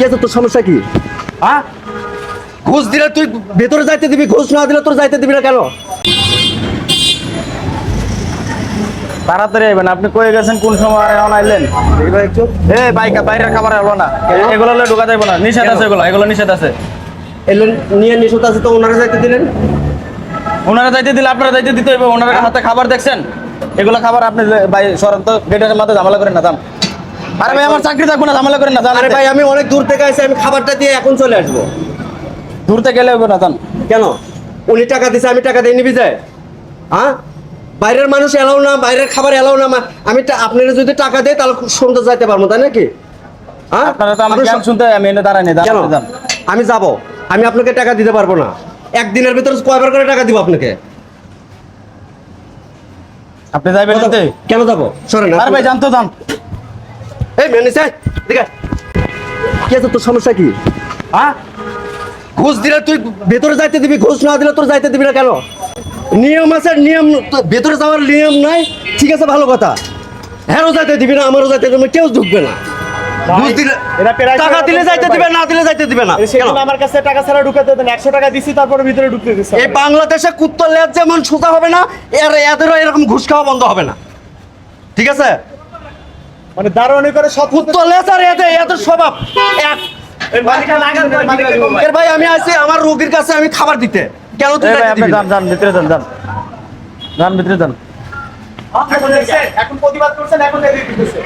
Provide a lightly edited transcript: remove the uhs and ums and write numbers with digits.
কি আছে তোর সমস্যা কি? হ্যাঁ, ঘুষ দিলে তুই ভেতরে যাইতে দিবি, ঘুষ না দিলে তোর যাইতে দিবি না কেন? তাড়াতাড়ি আইবেন। আপনি কয়ে গেছেন কোন সময় এখন আইলেন? এই বাইরের খাবার এলো না, এগুলো হলে ঢোকা যাইব না, নিষেধ আছে, এগুলো নিষেধ আছে। এলেন নিয়ে নিষেধ আছে তো ওনারা যাইতে দিলেন? ওনারা যাইতে দিলে আপনারা যাইতে দিতে হইব। ওনারা হাতে খাবার দেখছেন, এগুলো খাবার আপনি ভাই সরান তো, গেটের মাথায় ঝামেলা করেন না, যান। আরে ভাই আমার চাকরি থাকবো না, ঝামেলা করেন না, যান। আরে ভাই আমি অনেক দূর থেকে আসছি, আমি খাবারটা দিয়ে এখন চলে আসবো। দূরতে গেলে হইব না, যান। কেন? উনি টাকা দিছে, আমি টাকা দিয়ে নিবি যায়? হ্যাঁ, বাইরের মানুষ এলাও না, বাইরের খাবার এলাও না। আমি আপনারা যদি টাকা দেয় তাহলে খুব সুন্দর যাইতে পারবো, তাই নাকি? হ্যাঁ, আপনারা তো আমার জ্ঞান শুনতে আমি এনে দাঁড়াই নি, কেন? যান। আমি যাব, আমি আপনাকে টাকা দিতে পারবো না। একদিনের ভিতরে কয়বার করে টাকা দিব আপনাকে? আপনি যাইবেন এতে? কেন যাবো? সরেন। আরে ভাই যান তো, যান। এই ম্যানেজার ঠিক আছে, কি আছে তোর সমস্যা কি? হ্যাঁ, ঘুষ দিলে তুই ভেতরে যাইতে দিবি, ঘুষ না দিলে তোর যাইতে দিবি না কেন? নিয়ম আছে, নিয়ম ভেতরে যাওয়ার নিয়ম নাই, ঠিক আছে ভালো কথা। হ্যাঁও যাইতে দিবি না, আমারও যাইতে দিবি না, কেউ ঢুকবে না। ঘুষ দিলে টাকা দিলে যাইতে দিবে, না দিলে যাইতে দিবে না। কেন? আমার কাছে টাকা ছাড়া ঢুকাতে দেন, 100 টাকা দিছি, তারপরে ভিতরে ঢুকতে দিছে। এই বাংলাদেশে কুত্তার লেজ যেমন সোজা হবে না, এদেরও এরকম ঘুষ খাওয়া বন্ধ হবে না, ঠিক আছে? মানে দারোয়ানি করে সব কুত্তার লেজ আর এদের স্বভাব এক। এর ভাই আমি আছি আমার রোগীর কাছে আমি খাবার দিতে, কেন তুই এই ভাই যাইতে আপনি দিবি না? যান, যান ভিতরে যান, যান। যান ভিতরে যান। এখন প্রতিবাদ করছেন, এখন এদিকে দিতেছে।